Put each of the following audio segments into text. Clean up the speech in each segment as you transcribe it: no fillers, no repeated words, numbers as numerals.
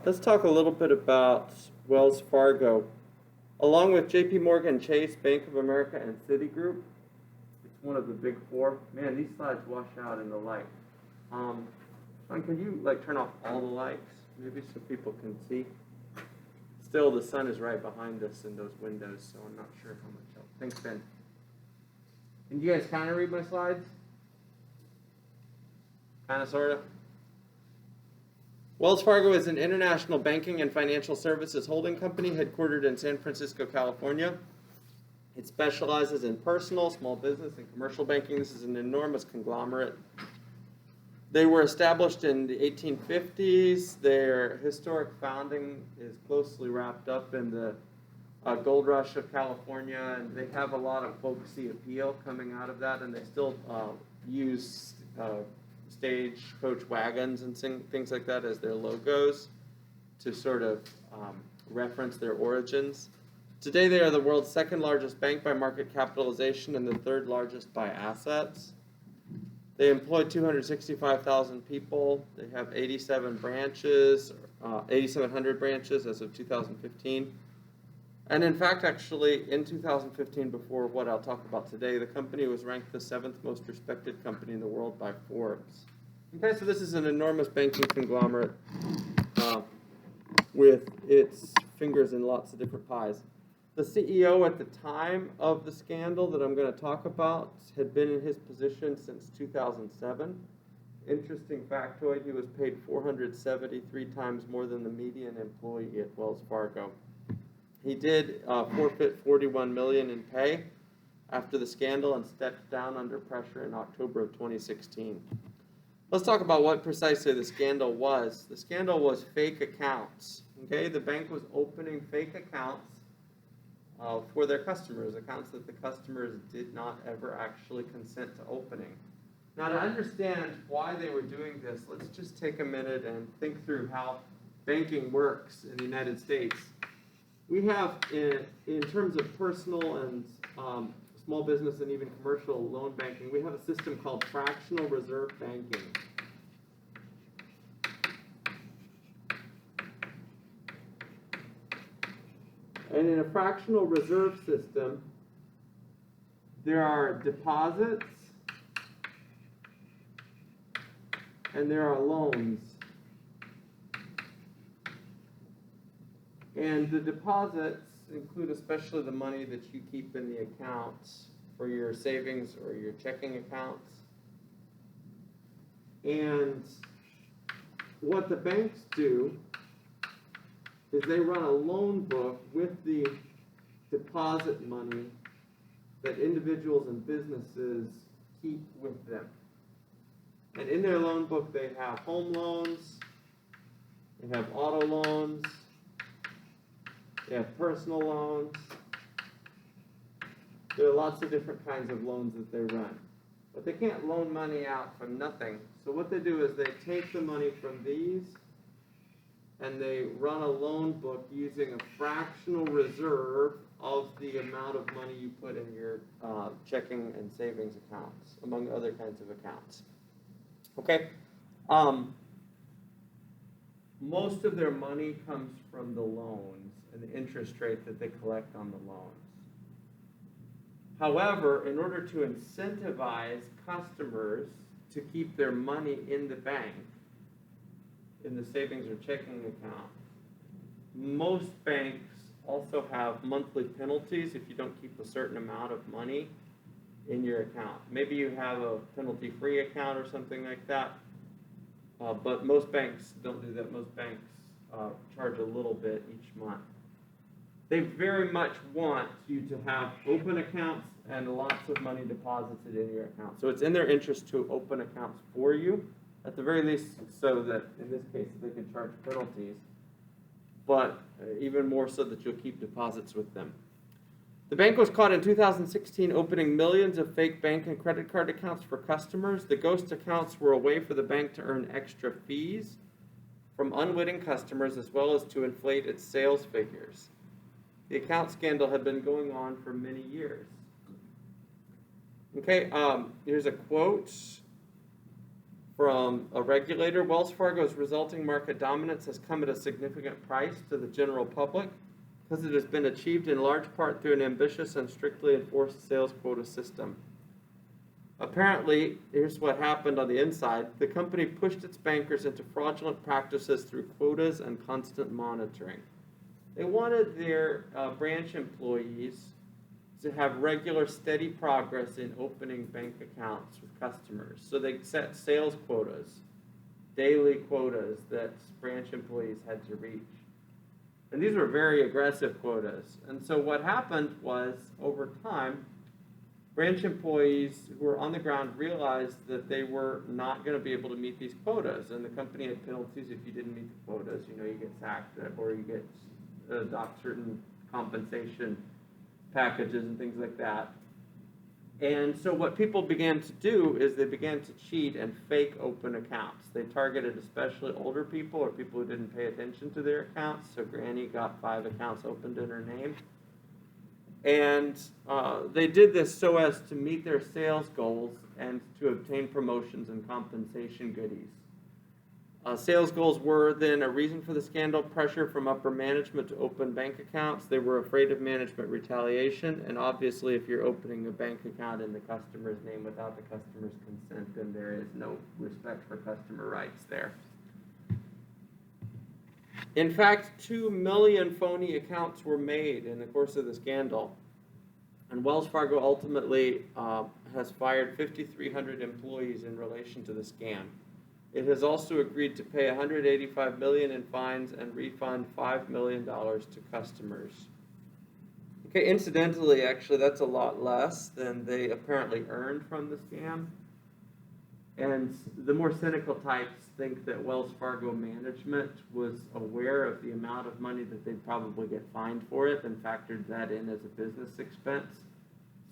Let's talk a little bit about Wells Fargo. Along with JP Morgan Chase, Bank of America, and Citigroup, it's one of the big four. Man, these slides wash out in the light. Sean, can you turn off all the lights, maybe so people can see? Still, the sun is right behind us in those windows, so I'm not sure how much help. Thanks, Ben. Can you guys kind of read my slides? Kind of, sort of? Wells Fargo is an international banking and financial services holding company headquartered in San Francisco, California. It specializes in personal, small business, and commercial banking. This is an enormous conglomerate. They were established in the 1850s. Their historic founding is closely wrapped up in the gold rush of California, and they have a lot of folksy appeal coming out of that, and they still use stagecoach wagons and things like that as their logos to sort of reference their origins. Today they are the world's second largest bank by market capitalization and the third largest by assets. They employ 265,000 people. They have 87 branches, 8,700 branches as of 2015. And in fact, actually, in 2015, before what I'll talk about today, the company was ranked the 7th most respected company in the world by Forbes. Okay, so this is an enormous banking conglomerate with its fingers in lots of different pies. The CEO at the time of the scandal that I'm going to talk about had been in his position since 2007. Interesting factoid, he was paid 473 times more than the median employee at Wells Fargo. He did forfeit $41 million in pay after the scandal and stepped down under pressure in October of 2016. Let's talk about what precisely the scandal was. The scandal was fake accounts. Okay, the bank was opening fake accounts for their customers, accounts that the customers did not ever actually consent to opening. Now, to understand why they were doing this, let's just take a minute and think through how banking works in the United States. We have, in terms of personal and small business and even commercial loan banking, we have a system called fractional reserve banking. And in a fractional reserve system, there are deposits and there are loans. And the deposits include especially the money that you keep in the accounts for your savings or your checking accounts. And what the banks do is they run a loan book with the deposit money that individuals and businesses keep with them. And in their loan book, they have home loans, they have auto loans, they have personal loans. There are lots of different kinds of loans that they run. But they can't loan money out from nothing. So what they do is they take the money from these and they run a loan book using a fractional reserve of the amount of money you put in your checking and savings accounts, among other kinds of accounts. Okay? Most of their money comes from the loans and the interest rate that they collect on the loans. However, in order to incentivize customers to keep their money in the bank, in the savings or checking account, most banks also have monthly penalties if you don't keep a certain amount of money in your account. Maybe you have a penalty-free account or something like that, but most banks don't do that. Most banks charge a little bit each month. They very much want you to have open accounts and lots of money deposited in your account. So it's in their interest to open accounts for you, at the very least, so that in this case they can charge penalties, but even more so that you'll keep deposits with them. The bank was caught in 2016 opening millions of fake bank and credit card accounts for customers. The ghost accounts were a way for the bank to earn extra fees from unwitting customers as well as to inflate its sales figures. The account scandal had been going on for many years. Okay, here's a quote from a regulator. Wells Fargo's resulting market dominance has come at a significant price to the general public because it has been achieved in large part through an ambitious and strictly enforced sales quota system. Apparently, here's what happened on the inside. The company pushed its bankers into fraudulent practices through quotas and constant monitoring. They wanted their branch employees to have regular, steady progress in opening bank accounts with customers. So they set sales quotas, daily quotas that branch employees had to reach. And these were very aggressive quotas. And so what happened was, over time, branch employees who were on the ground realized that they were not going to be able to meet these quotas. And the company had penalties if you didn't meet the quotas. You know, you get sacked or you get adopt certain compensation packages and things like that. And so what people began to do is they began to cheat and fake open accounts. They targeted especially older people or people who didn't pay attention to their accounts. So Granny got 5 accounts opened in her name. And they did this so as to meet their sales goals and to obtain promotions and compensation goodies. Sales goals were then a reason for the scandal: pressure from upper management to open bank accounts. They were afraid of management retaliation, and obviously if you're opening a bank account in the customer's name without the customer's consent, then there is no respect for customer rights there. In fact, 2 million phony accounts were made in the course of the scandal, and Wells Fargo ultimately has fired 5,300 employees in relation to the scam. It has also agreed to pay $185 million in fines and refund $5 million to customers. Okay, incidentally, actually, that's a lot less than they apparently earned from the scam. And the more cynical types think that Wells Fargo management was aware of the amount of money that they'd probably get fined for it and factored that in as a business expense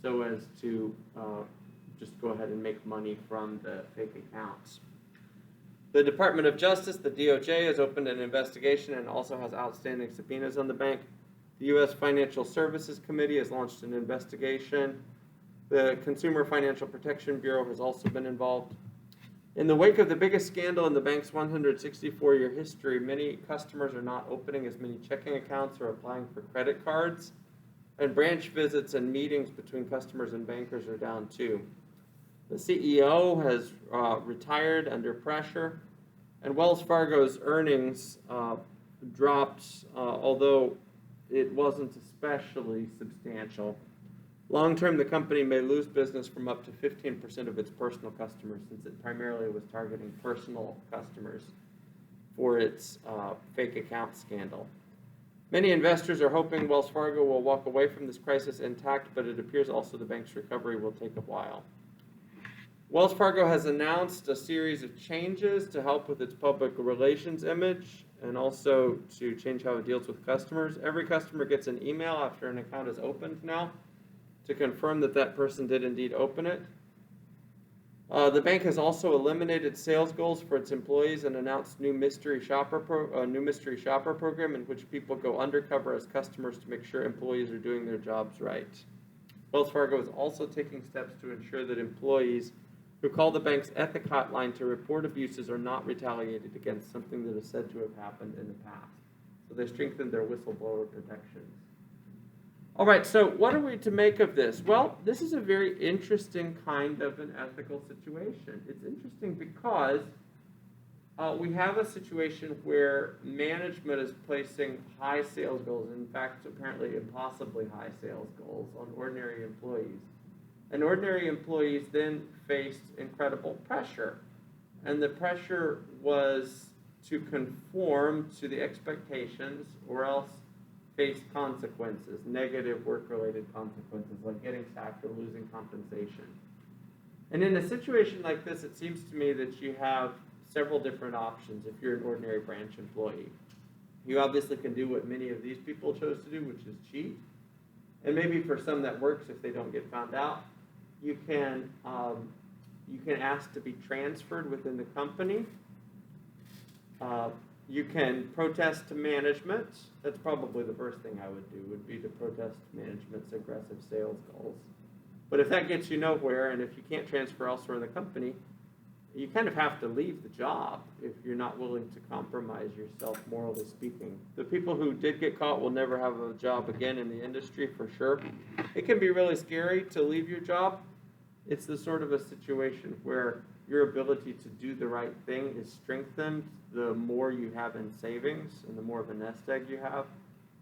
so as to just go ahead and make money from the fake accounts. The Department of Justice, the DOJ, has opened an investigation and also has outstanding subpoenas on the bank. The U.S. Financial Services Committee has launched an investigation. The Consumer Financial Protection Bureau has also been involved. In the wake of the biggest scandal in the bank's 164-year history, many customers are not opening as many checking accounts or applying for credit cards, and branch visits and meetings between customers and bankers are down too. The CEO has retired under pressure, and Wells Fargo's earnings dropped, although it wasn't especially substantial. Long-term, the company may lose business from up to 15% of its personal customers, since it primarily was targeting personal customers for its fake account scandal. Many investors are hoping Wells Fargo will walk away from this crisis intact, but it appears also the bank's recovery will take a while. Wells Fargo has announced a series of changes to help with its public relations image and also to change how it deals with customers. Every customer gets an email after an account is opened now to confirm that that person did indeed open it. The bank has also eliminated sales goals for its employees and announced a new mystery shopper program in which people go undercover as customers to make sure employees are doing their jobs right. Wells Fargo is also taking steps to ensure that employees who call the bank's ethic hotline to report abuses are not retaliated against, something that is said to have happened in the past. So they strengthened their whistleblower protections. All right, so what are we to make of this? Well, this is a very interesting kind of an ethical situation. It's interesting because we have a situation where management is placing high sales goals, in fact, apparently impossibly high sales goals on ordinary employees. And ordinary employees then faced incredible pressure. And the pressure was to conform to the expectations or else face consequences, negative work-related consequences, like getting sacked or losing compensation. And in a situation like this, it seems to me that you have several different options if you're an ordinary branch employee. You obviously can do what many of these people chose to do, which is cheat. And maybe for some that works if they don't get found out. You can ask to be transferred within the company. You can protest to management. That's probably the first thing I would do, would be to protest management's aggressive sales goals. But if that gets you nowhere, and if you can't transfer elsewhere in the company, you kind of have to leave the job if you're not willing to compromise yourself, morally speaking. The people who did get caught will never have a job again in the industry for sure. It can be really scary to leave your job. It's the sort of a situation where your ability to do the right thing is strengthened the more you have in savings and the more of a nest egg you have,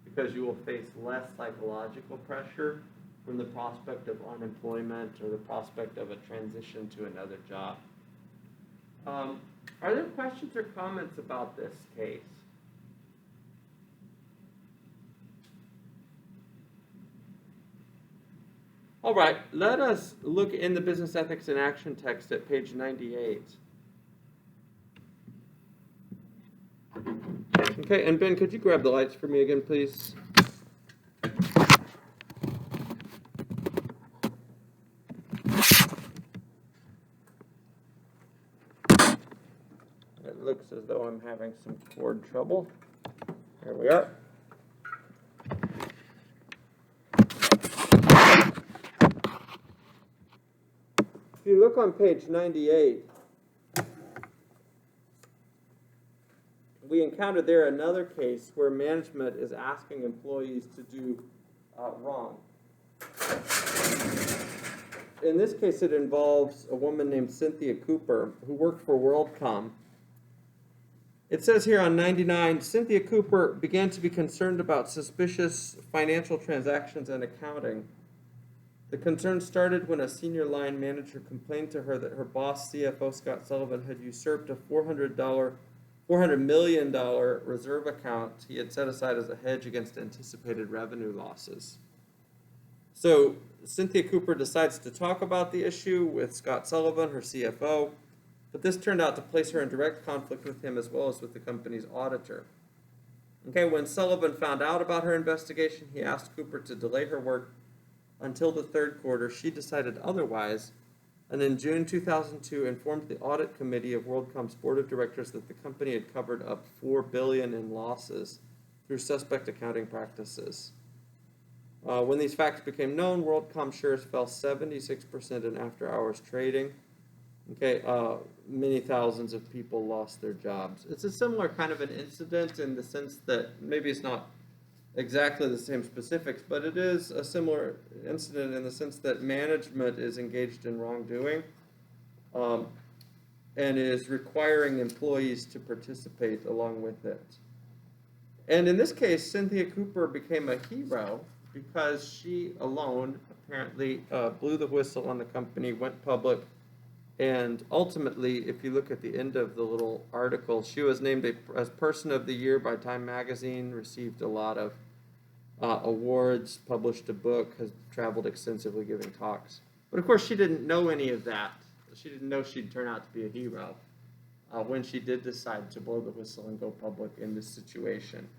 because you will face less psychological pressure from the prospect of unemployment or the prospect of a transition to another job. Are there questions or comments about this case? All right, let us look in the Business Ethics in Action text at page 98. Okay, and Ben, could you grab the lights for me again, please? It looks as though I'm having some cord trouble. Here we are. If you look on page 98, we encountered there another case where management is asking employees to do wrong. In this case, it involves a woman named Cynthia Cooper who worked for WorldCom. It says here on 99, Cynthia Cooper began to be concerned about suspicious financial transactions and accounting. The concern started when a senior line manager complained to her that her boss, CFO Scott Sullivan, had usurped a $400 million reserve account he had set aside as a hedge against anticipated revenue losses. So Cynthia Cooper decides to talk about the issue with Scott Sullivan, her CFO, but this turned out to place her in direct conflict with him as well as with the company's auditor. Okay, when Sullivan found out about her investigation, he asked Cooper to delay her work until the third quarter. She decided otherwise, and in June 2002 informed the audit committee of WorldCom's board of directors that the company had covered up $4 billion in losses through suspect accounting practices. When these facts became known, WorldCom shares fell 76% in after-hours trading. Okay, many thousands of people lost their jobs. It's a similar kind of an incident in the sense that maybe it's not exactly the same specifics, but it is a similar incident in the sense that management is engaged in wrongdoing and is requiring employees to participate along with it. And in this case, Cynthia Cooper became a hero because she alone apparently blew the whistle on the company, went public, and ultimately, if you look at the end of the little article, she was named as Person of the Year by Time Magazine, received a lot of awards, published a book, has traveled extensively giving talks. But of course, she didn't know any of that. She didn't know she'd turn out to be a hero when she did decide to blow the whistle and go public in this situation.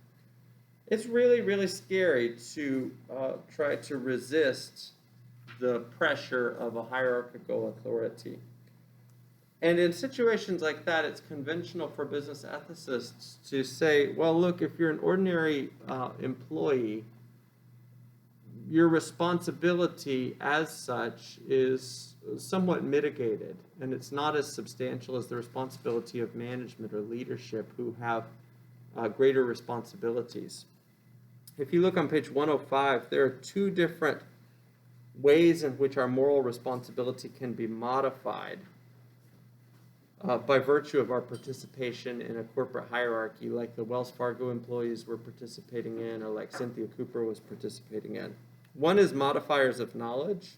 It's really, really scary to try to resist the pressure of a hierarchical authority. And in situations like that, it's conventional for business ethicists to say, well, look, if you're an ordinary employee, your responsibility as such is somewhat mitigated, and it's not as substantial as the responsibility of management or leadership who have greater responsibilities. If you look on page 105, there are two different ways in which our moral responsibility can be modified by virtue of our participation in a corporate hierarchy like the Wells Fargo employees were participating in or like Cynthia Cooper was participating in. One is modifiers of knowledge.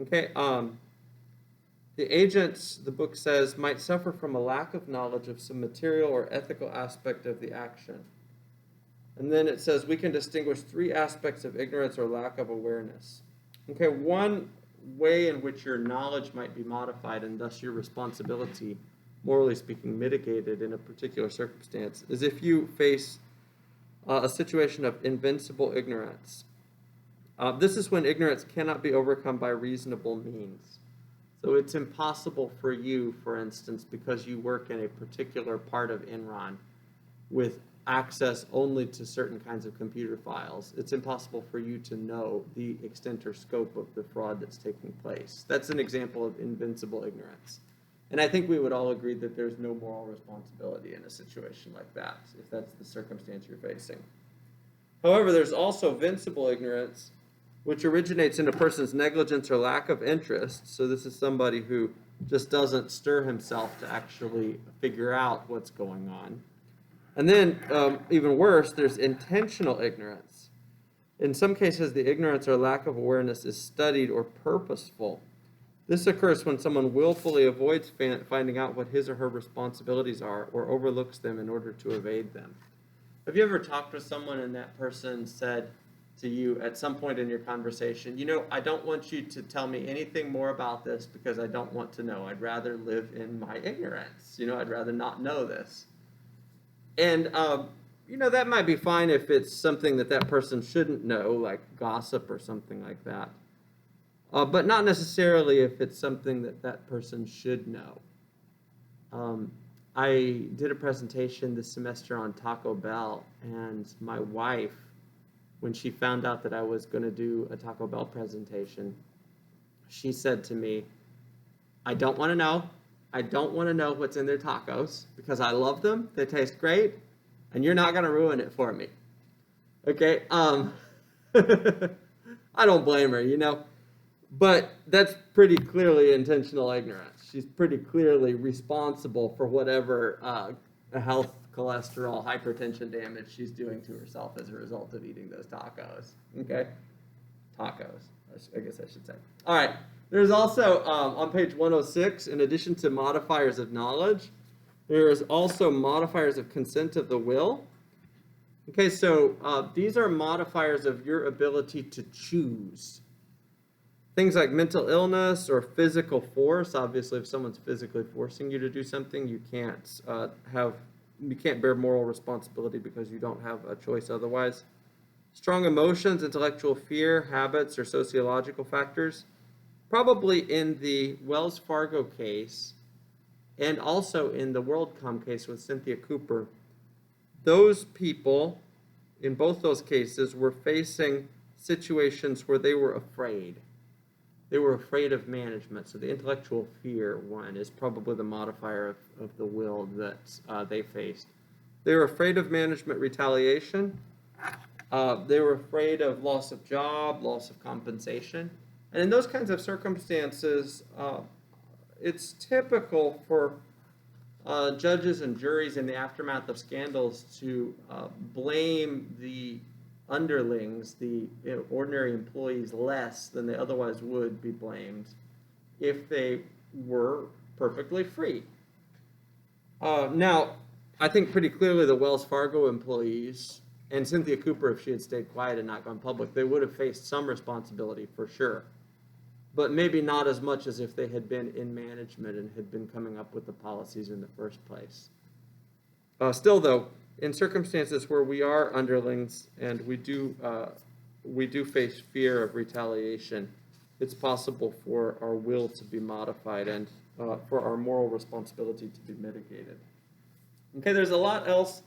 Okay, the agents, the book says, might suffer from a lack of knowledge of some material or ethical aspect of the action. And then it says we can distinguish three aspects of ignorance or lack of awareness. Okay, one way in which your knowledge might be modified and thus your responsibility, morally speaking, mitigated in a particular circumstance is if you face a situation of invincible ignorance. This is when ignorance cannot be overcome by reasonable means. So it's impossible for you, for instance, because you work in a particular part of Enron with access only to certain kinds of computer files, it's impossible for you to know the extent or scope of the fraud that's taking place. That's an example of invincible ignorance. And I think we would all agree that there's no moral responsibility in a situation like that, if that's the circumstance you're facing. However, there's also vincible ignorance, which originates in a person's negligence or lack of interest. So this is somebody who just doesn't stir himself to actually figure out what's going on. And then, even worse, there's intentional ignorance. In some cases, the ignorance or lack of awareness is studied or purposeful. This occurs when someone willfully avoids finding out what his or her responsibilities are or overlooks them in order to evade them. Have you ever talked with someone and that person said to you at some point in your conversation, I don't want you to tell me anything more about this because I don't want to know. I'd rather live in my ignorance. I'd rather not know this. And, that might be fine if it's something that person shouldn't know, like gossip or something like that. But not necessarily if it's something that person should know. I did a presentation this semester on Taco Bell, and my wife, when she found out that I was going to do a Taco Bell presentation, she said to me, I don't want to know. I don't want to know what's in their tacos because I love them. They taste great, and you're not going to ruin it for me. Okay? I don't blame her, But that's pretty clearly intentional ignorance. She's pretty clearly responsible for whatever health, cholesterol, hypertension damage she's doing to herself as a result of eating those tacos. Okay? Tacos, I guess I should say. All right. There's also, on page 106, in addition to modifiers of knowledge, there is also modifiers of consent of the will. Okay, so these are modifiers of your ability to choose. Things like mental illness or physical force. Obviously, if someone's physically forcing you to do something, you can't bear moral responsibility because you don't have a choice otherwise. Strong emotions, intellectual fear, habits, or sociological factors. Probably in the Wells Fargo case and also in the WorldCom case with Cynthia Cooper, those people in both those cases were facing situations where they were afraid. They were afraid of management. So the intellectual fear one is probably the modifier of the will that they faced. They were afraid of management retaliation. They were afraid of loss of job, loss of compensation. And in those kinds of circumstances, it's typical for judges and juries in the aftermath of scandals to blame the underlings, the ordinary employees, less than they otherwise would be blamed if they were perfectly free. Now, I think pretty clearly the Wells Fargo employees and Cynthia Cooper, if she had stayed quiet and not gone public, they would have faced some responsibility for sure. But maybe not as much as if they had been in management and had been coming up with the policies in the first place. Still, though, in circumstances where we are underlings and we do face fear of retaliation, it's possible for our will to be modified and for our moral responsibility to be mitigated. Okay, there's a lot else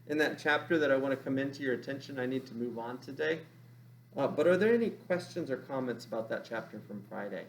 in that chapter that I want to commend to your attention. I need to move on today. But are there any questions or comments about that chapter from Friday?